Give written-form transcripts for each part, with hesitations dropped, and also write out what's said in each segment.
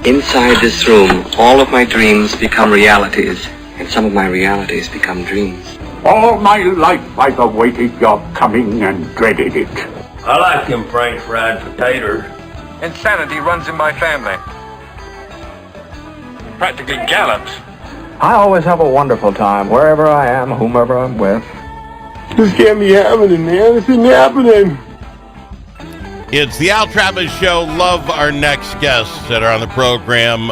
Inside this room, all of my dreams become realities, and some of my realities become dreams. All my life I've awaited your coming and dreaded it. I like them French fried potatoes. Insanity runs in my family. Practically gallant. I always have a wonderful time, wherever I am, whomever I'm with. This can't be happening, man. This isn't happening. It's the Al Travis Show. Love our next guests that are on the program.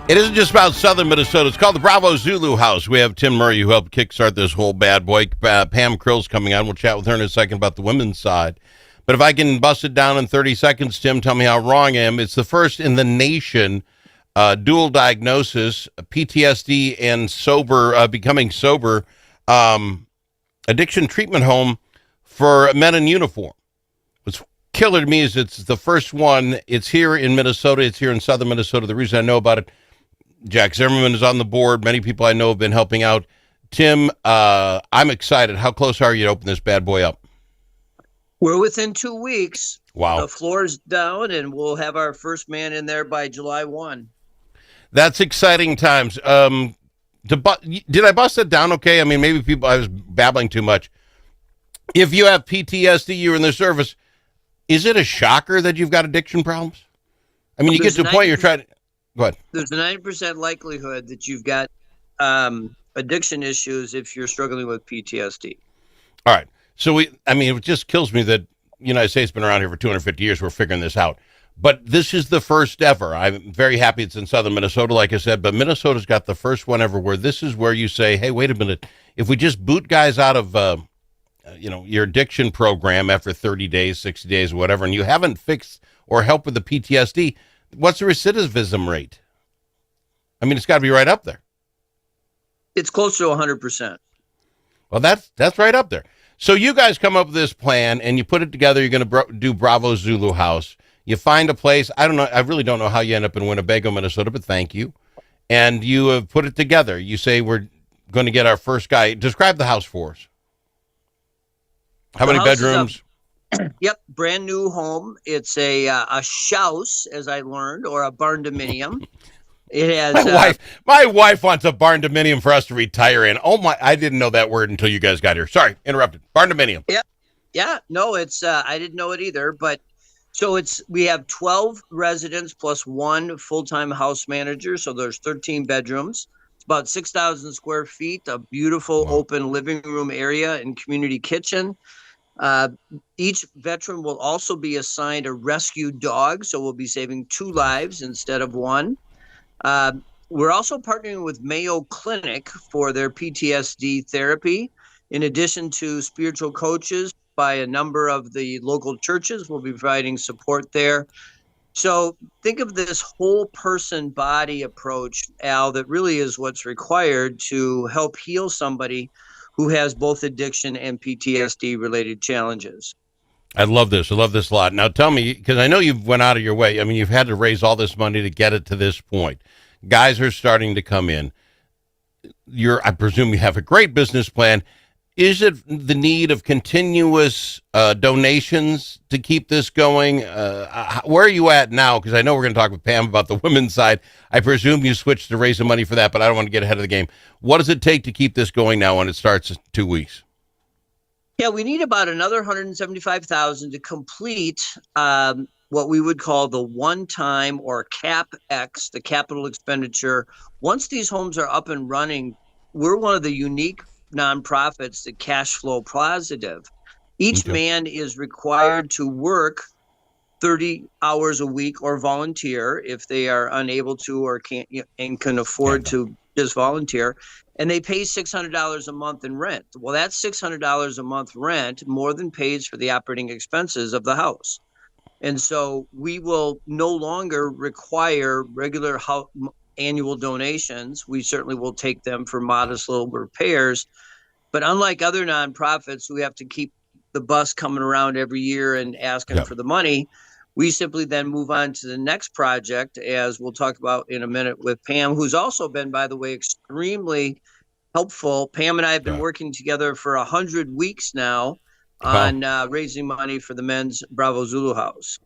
It isn't just about southern Minnesota. It's called the Bravo Zulu House. We have Tim Murry, who helped kickstart this whole bad boy. Pam Krill's coming on. We'll chat with her in a second about the women's side. But if I can bust it down in 30 seconds, Tim, tell me how wrong I am. It's the first in the nation dual diagnosis, PTSD and becoming sober addiction treatment home for men in uniform. What's killer to me is it's the first one. It's here in Minnesota. It's here in southern Minnesota. The reason I know about it, Jack Zimmerman is on the board. Many people I know have been helping out. Tim, I'm excited. How close are you to open this bad boy up? We're within 2 weeks. Wow. The floor's down, and we'll have our first man in there by July 1. That's exciting times. Did I bust it down okay? I mean, maybe I was babbling too much. If you have PTSD, you're in the service, is it a shocker that you've got addiction problems? I mean, you get to a point you're trying to... Go ahead. There's a 90% likelihood that you've got addiction issues if you're struggling with PTSD. All right. So, it just kills me that the United States has been around here for 250 years. We're figuring this out. But this is the first ever. I'm very happy it's in southern Minnesota, like I said, but Minnesota's got the first one ever where this is where you say, hey, wait a minute. If we just boot guys out of, your addiction program after 30 days, 60 days, whatever, and you haven't fixed or helped with the PTSD, what's the recidivism rate? I mean, it's got to be right up there. It's close to 100%. Well, that's right up there. So you guys come up with this plan and you put it together. You're going to do Bravo Zulu House. You find a place. I don't know. I really don't know how you end up in Winnebago, Minnesota, but thank you. And you have put it together. You say we're going to get our first guy. Describe the house for us. How many bedrooms? Yep, brand new home. It's a shouse, as I learned, or a barn dominium. It has my wife wants a barn dominium for us to retire in. Oh my! I didn't know that word until you guys got here. Sorry, interrupted. Barn dominium. Yep. Yeah. No, it's I didn't know it either. But so we have 12 residents plus one full-time house manager. So there's 13 bedrooms. It's about 6,000 square feet. A beautiful open living room area and community kitchen. Each veteran will also be assigned a rescue dog, so we'll be saving 2 lives instead of 1. We're also partnering with Mayo Clinic for their PTSD therapy, in addition to spiritual coaches by a number of the local churches. We'll be providing support there. So think of this whole person body approach, Al, that really is what's required to help heal somebody who has both addiction and PTSD related challenges. I love this. I love this a lot. Now tell me, because I know you've went out of your way. I mean, you've had to raise all this money to get it to this point. Guys are starting to come in. I presume you have a great business plan. Is it the need of continuous donations to keep this going? Where are you at now? Because I know we're going to talk with Pam about the women's side. I presume you switched to raising money for that, but I don't want to get ahead of the game. What does it take to keep this going now when it starts in 2 weeks? Yeah, we need about another $175,000 to complete what we would call the one-time or CapEx, the capital expenditure. Once these homes are up and running, we're one of the unique nonprofits that cash flow positive. Each man is required to work 30 hours a week or volunteer if they are unable to or can't and can afford to just volunteer. And they pay $600 a month in rent. Well, that's $600 a month rent more than pays for the operating expenses of the house. And so we will no longer require regular annual donations. We certainly will take them for modest little repairs. But unlike other nonprofits who have to keep the bus coming around every year and asking for the money, we simply then move on to the next project, as we'll talk about in a minute with Pam, who's also been, by the way, extremely helpful. Pam and I have been working together for 100 weeks now on raising money for the men's Bravo Zulu House.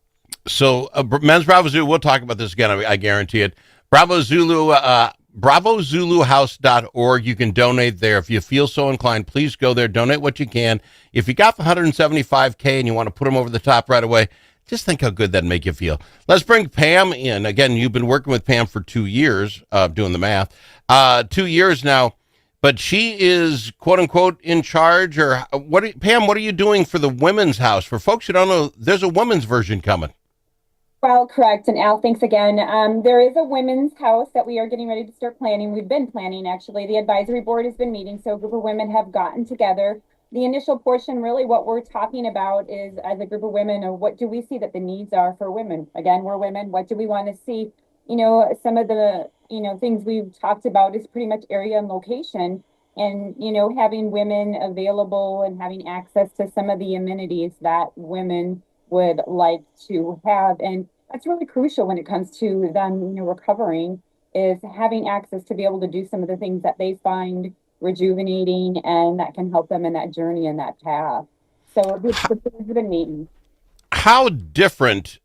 So men's Bravo Zulu, we'll talk about this again, I guarantee it. Bravo Zulu, bravozuluhouse.org. You can donate there. If you feel so inclined, please go there, donate what you can. If you got the 175K and you want to put them over the top right away, just think how good that'd make you feel. Let's bring Pam in. Again, you've been working with Pam for 2 years, doing the math, 2 years now, but she is quote unquote in charge, or Pam, what are you doing for the women's house? For folks who don't know, there's a women's version coming. Well, correct. And Al, thanks again. There is a women's house that we are getting ready to start planning. We've been planning, actually. The advisory board has been meeting, so a group of women have gotten together. The initial portion, really what we're talking about is, as a group of women, of what do we see that the needs are for women? Again, we're women. What do we want to see? Some of the, things we've talked about is pretty much area and location, and, having women available and having access to some of the amenities that women would like to have. And that's really crucial when it comes to them, recovering, is having access to be able to do some of the things that they find rejuvenating and that can help them in that journey and that path. So we've been meeting. How different,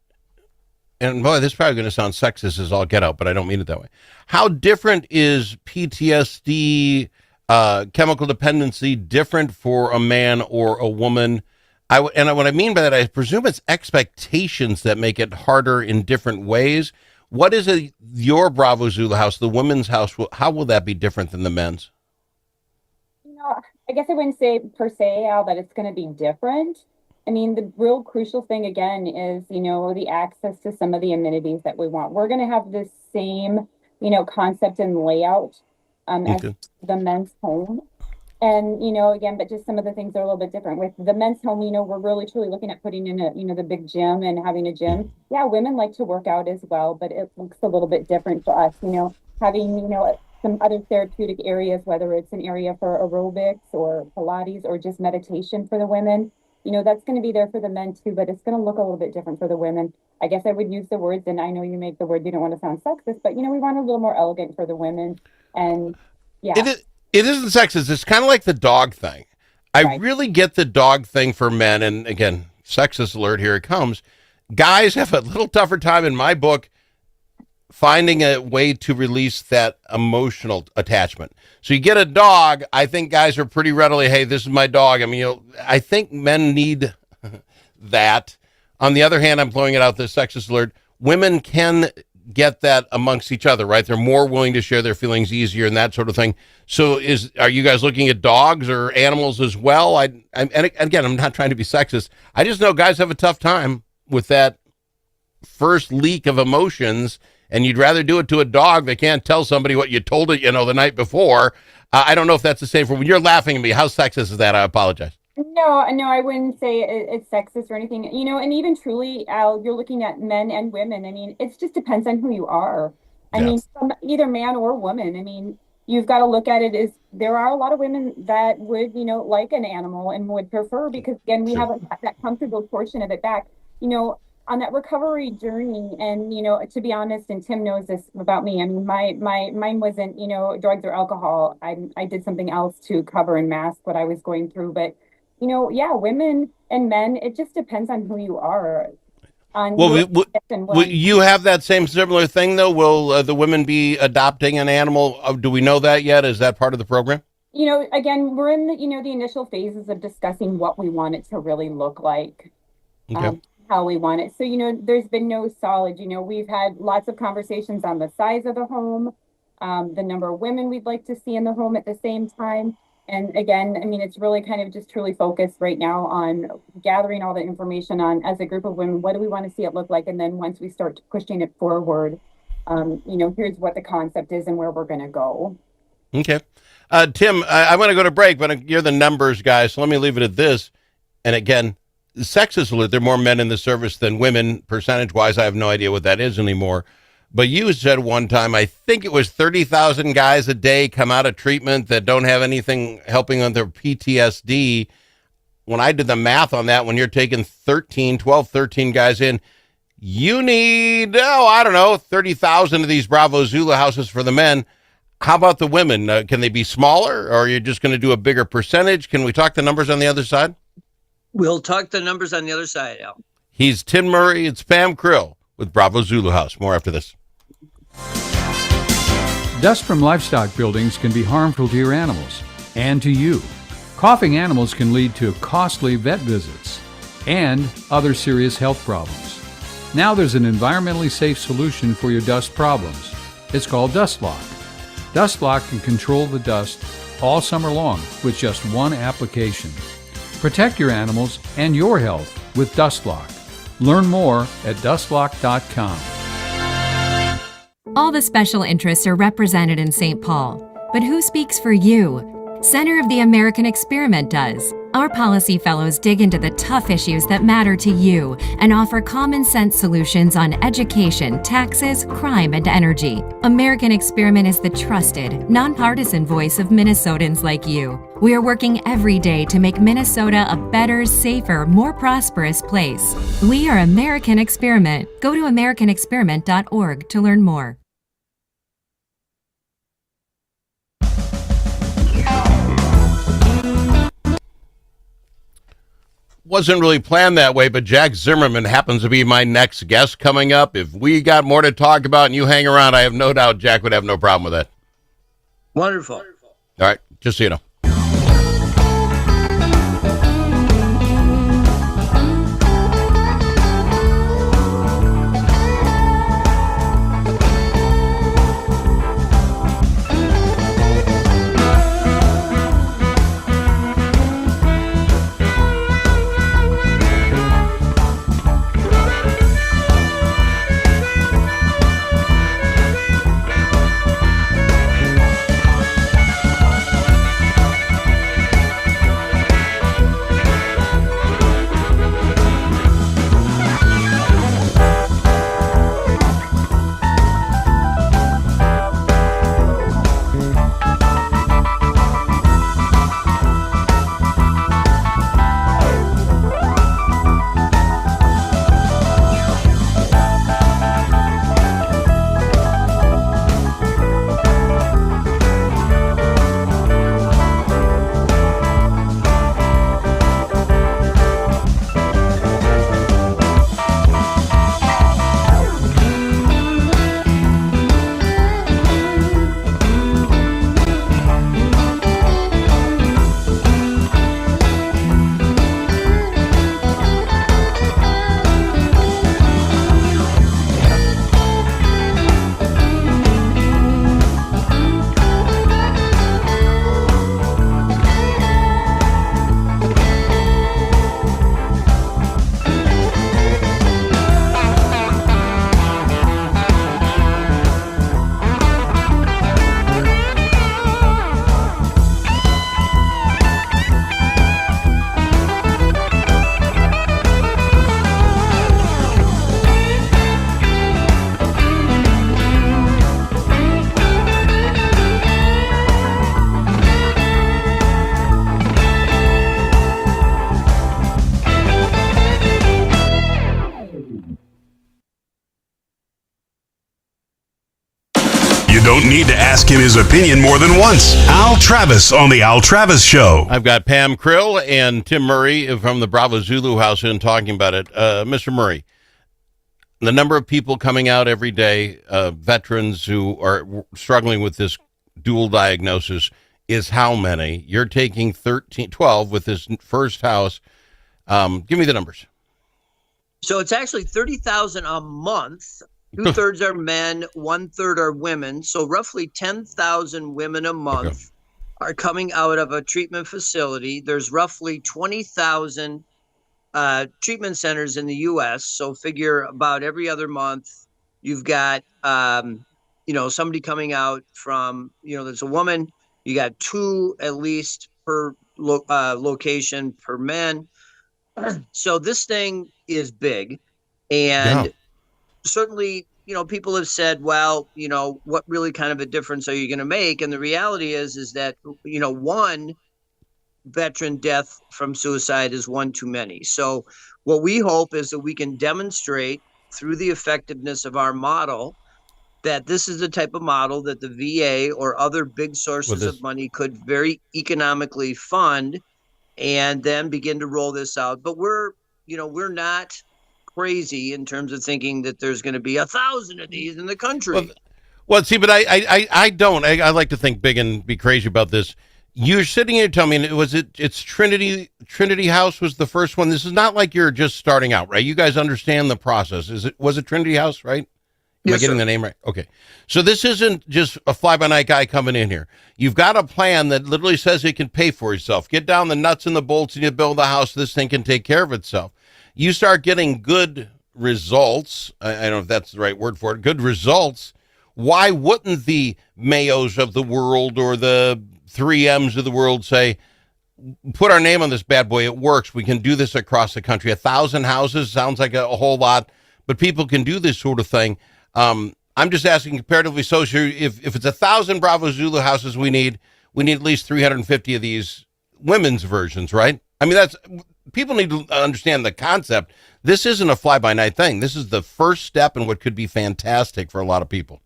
and boy, this is probably going to sound sexist as all get out, but I don't mean it that way. How different is PTSD, chemical dependency, different for a man or a woman? What I mean by that, I presume it's expectations that make it harder in different ways. What is your Bravo Zulu house, the women's house? How will that be different than the men's? I guess I wouldn't say per se, Al, that it's going to be different. I mean, the real crucial thing again is, the access to some of the amenities that we want. We're going to have the same, concept and layout as the men's home. And, again, but just some of the things are a little bit different. With the men's home, we're really truly looking at putting in the big gym and having a gym. Yeah, women like to work out as well, but it looks a little bit different for us, having, some other therapeutic areas, whether it's an area for aerobics or Pilates or just meditation for the women. That's going to be there for the men too, but it's going to look a little bit different for the women. I guess I would use the words, and I know you make the word, you don't want to sound sexist, but, we want a little more elegant for the women. And yeah. It isn't sexist. It's kind of like the dog thing. I really get the dog thing for men. And again, sexist alert, here it comes. Guys have a little tougher time in my book finding a way to release that emotional attachment. So you get a dog. I think guys are pretty readily, hey, this is my dog. I mean, I think men need that. On the other hand, I'm blowing it out, this sexist alert. Women can get that amongst each other, right? They're more willing to share their feelings easier and that sort of thing. So are you guys looking at dogs or animals as well? And again, I'm not trying to be sexist. I just know guys have a tough time with that first leak of emotions, and you'd rather do it to a dog that can't tell somebody what you told it, the night before. I don't know if that's the same for when you're laughing at me. How sexist is that? I apologize. No, I wouldn't say it's sexist or anything. And even truly, Al, you're looking at men and women. I mean, it just depends on who you are. I mean, from either man or woman. I mean, you've got to look at it as there are a lot of women that would, like an animal and would prefer, because again, we haven't got that comfortable portion of it back, on that recovery journey. And, to be honest, and Tim knows this about me, I mean, mine wasn't, drugs or alcohol. I did something else to cover and mask what I was going through. But women and men, it just depends on who you are. Will you have that same similar thing, though? Will the women be adopting an animal? Do we know that yet? Is that part of the program? Again, we're in the initial phases of discussing what we want it to really look like, how we want it. So, there's been no solid, we've had lots of conversations on the size of the home, the number of women we'd like to see in the home at the same time. And again, I mean, it's really kind of just truly focused right now on gathering all the information on, as a group of women, what do we want to see it look like? And then once we start pushing it forward, here's what the concept is and where we're going to go. Okay. Tim, I want to go to break, but you're the numbers guy, so let me leave it at this. And again, sexist alert, there are more men in the service than women. Percentage-wise, I have no idea what that is anymore. But you said one time, I think it was 30,000 guys a day come out of treatment that don't have anything helping on their PTSD. When I did the math on that, when you're taking 13 guys in, you need, 30,000 of these Bravo Zulu houses for the men. How about the women? Can they be smaller, or are you just going to do a bigger percentage? Can we talk the numbers on the other side? We'll talk the numbers on the other side, Al. He's Tim Murry. It's Pam Krill with Bravo Zulu House. More after this. Dust from livestock buildings can be harmful to your animals and to you. Coughing animals can lead to costly vet visits and other serious health problems. Now there's an environmentally safe solution for your dust problems. It's called Dust Lock. Dust Lock can control the dust all summer long with just one application. Protect your animals and your health with Dust Lock. Learn more at dustlock.com. All the special interests are represented in St. Paul, but who speaks for you? Center of the American Experiment does. Our policy fellows dig into the tough issues that matter to you and offer common sense solutions on education, taxes, crime, and energy. American Experiment is the trusted, nonpartisan voice of Minnesotans like you. We are working every day to make Minnesota a better, safer, more prosperous place. We are American Experiment. Go to americanexperiment.org to learn more. Wasn't really planned that way, but Jack Zimmerman happens to be my next guest coming up. If we got more to talk about and you hang around, I have no doubt Jack would have no problem with that. Wonderful. All right, just so you know. Don't need to ask him his opinion more than once. Al Travis on the Al Travis Show. I've got Pam Krill and Tim Murry from the Bravo Zulu House in talking about it. Mr. Murry, the number of people coming out every day, veterans who are struggling with this dual diagnosis, is how many? You're taking 12 with this first house. Give me the numbers. So it's actually 30,000 a month. 2/3 are men, 1/3 are women. So roughly 10,000 women a month are coming out of a treatment facility. There's roughly 20,000 treatment centers in the U.S. So figure about every other month you've got, somebody coming out from, there's a woman. You got 2 at least per location per men. So this thing is big. And certainly, people have said, well, what really kind of a difference are you going to make? And the reality is that, one veteran death from suicide is one too many. So what we hope is that we can demonstrate through the effectiveness of our model that this is the type of model that the VA or other big sources of money could very economically fund and then begin to roll this out. But we're not crazy in terms of thinking that there's going to be 1,000 of these in the country. Well, see, but I don't. I like to think big and be crazy about this. You're sitting here telling me, it's Trinity House was the first one. This is not like you're just starting out, right? You guys understand the process. Was it Trinity House, right? Am I getting the name right? Okay. So this isn't just a fly-by-night guy coming in here. You've got a plan that literally says it can pay for itself. Get down the nuts and the bolts and you build a house. This thing can take care of itself. You start getting good results. I don't know if that's the right word for it. Good results. Why wouldn't the Mayos of the world or the 3Ms of the world say, put our name on this bad boy? It works. We can do this across the country. 1,000 houses sounds like a whole lot, but people can do this sort of thing. I'm just asking comparatively so if it's 1,000 Bravo Zulu houses we need at least 350 of these women's versions, right? I mean, people need to understand the concept. This isn't a fly-by-night thing. This is the first step in what could be fantastic for a lot of people.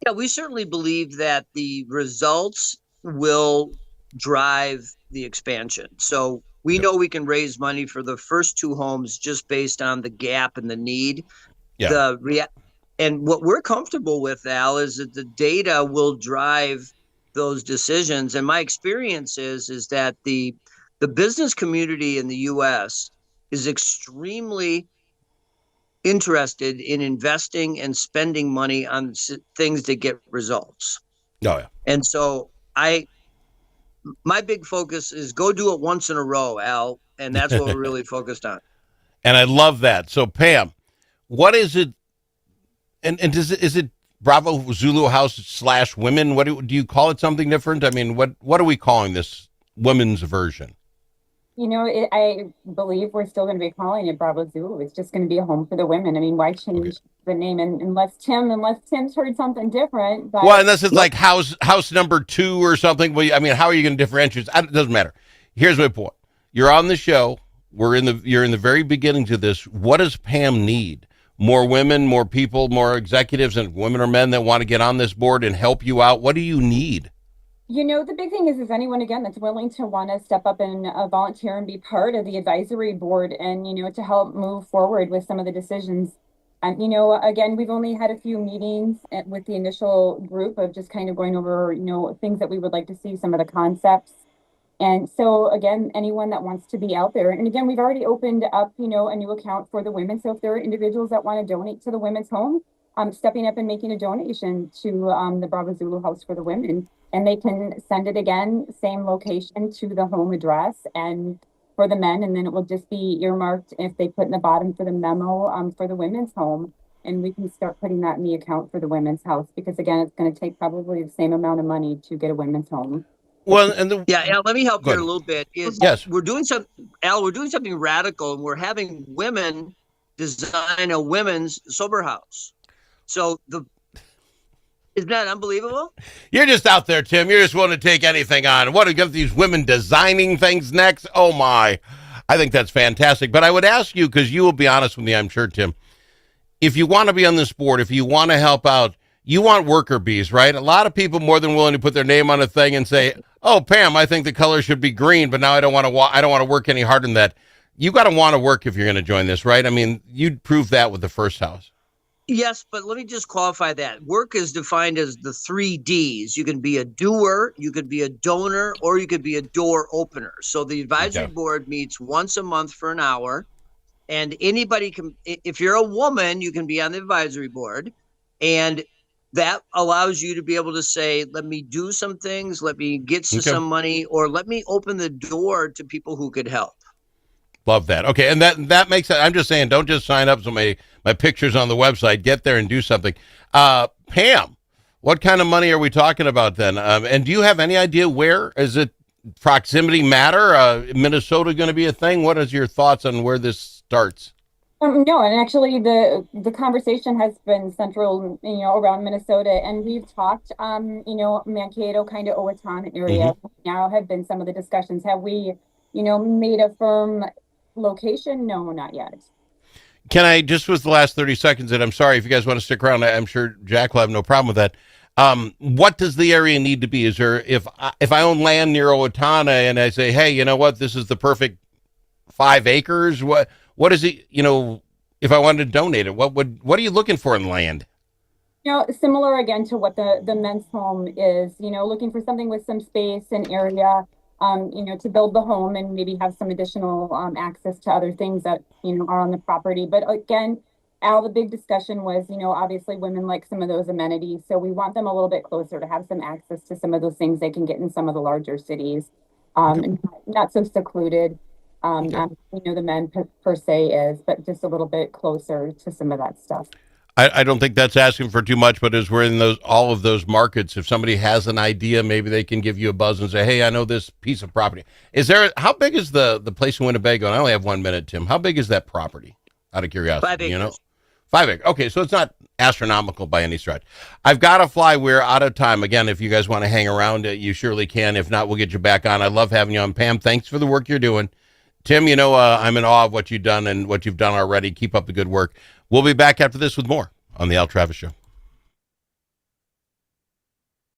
Yeah, we certainly believe that the results will drive the expansion. So we know we can raise money for the first 2 homes just based on the gap and the need. Yeah. And what we're comfortable with, Al, is that the data will drive those decisions. And my experience is that the business community in the U.S. is extremely interested in investing and spending money on things that get results. Oh, yeah. And so my big focus is go do it once in a row, Al. And that's what we're really focused on. And I love that. So Pam, what is it? And is it Bravo Zulu House / women? What do you call it? Something different? I mean, what are we calling this women's version? I believe we're still going to be calling it Bravo Zulu. It's just going to be a home for the women. I mean, why change the name? And unless Tim's heard something different. But well, unless it's like house number 2 or something. Well, I mean, how are you going to differentiate? It doesn't matter. Here's my point. You're on the show. You're in the very beginnings of this. What does Pam need? More women, more people, more executives, and women or men that want to get on this board and help you out. What do you need? The big thing is anyone, again, that's willing to want to step up and volunteer and be part of the advisory board and, to help move forward with some of the decisions. And, again, we've only had a few meetings with the initial group of just kind of going over, things that we would like to see, some of the concepts. And so, again, anyone that wants to be out there. And again, we've already opened up, a new account for the women. So if there are individuals that want to donate to the women's home, stepping up and making a donation to the Bravo Zulu House for the Women. And they can send it again, same location to the home address and for the men. And then it will just be earmarked if they put in the bottom for the memo for the women's home. And we can start putting that in the account for the women's house, because again, it's going to take probably the same amount of money to get a women's home. Well, Al, let me help here a little bit. Yes, we're doing something radical, and we're having women design a women's sober house. So isn't that unbelievable? You're just out there, Tim. You're just willing to take anything on. What, to get these women designing things next? Oh my, I think that's fantastic. But I would ask you, because you will be honest with me, I'm sure, Tim, if you want to be on this board, if you want to help out, you want worker bees, right? A lot of people more than willing to put their name on a thing and say, "Oh, Pam, I think the color should be green, but now I don't want to work any harder than that." You got to want to work if you're going to join this, right? I mean, you proved that with the first house. Yes, but let me just qualify that. Work is defined as the 3 Ds. You can be a doer, you could be a donor, or you could be a door opener. So the advisory board meets once a month for an hour, and anybody can, if you're a woman, you can be on the advisory board, and that allows you to be able to say, let me do some things, let me get some money, or let me open the door to people who could help. Love that. Okay, and that makes it. I'm just saying, don't just sign up so my picture's on the website. Get there and do something. Pam, what kind of money are we talking about then? And do you have any idea where? Is it proximity matter? Minnesota going to be a thing? What is your thoughts on where this starts? No, and actually the conversation has been central, around Minnesota, and we've talked, Mankato, kind of Owatonna area now have been some of the discussions. Have we, made a firm location? No, not yet. Can I, just with the last 30 seconds, and I'm sorry if you guys want to stick around, I'm sure Jack will have no problem with that. What does the area need to be? Is there, if I own land near Owatonna and I say, hey, you know what, this is the perfect 5 acres, what is it, if I wanted to donate it? What are you looking for in land? Similar again to what the men's home is, looking for something with some space and area, to build the home and maybe have some additional access to other things that, are on the property. But again, Al, the big discussion was, obviously women like some of those amenities. So we want them a little bit closer to have some access to some of those things they can get in some of the larger cities, and not so secluded. The men per se is, but just a little bit closer to some of that stuff. I don't think that's asking for too much, but as we're in all of those markets, if somebody has an idea, maybe they can give you a buzz and say, hey, I know this piece of property. How big is the place in Winnebago? And I only have 1 minute, Tim. How big is that property? Out of curiosity, 5 acres. 5 acres. Okay, so it's not astronomical by any stretch. I've got to fly. We're out of time. Again, if you guys want to hang around, you surely can. If not, we'll get you back on. I love having you on. Pam, thanks for the work you're doing. Tim, I'm in awe of what you've done and what you've done already. Keep up the good work. We'll be back after this with more on the Al Travis Show.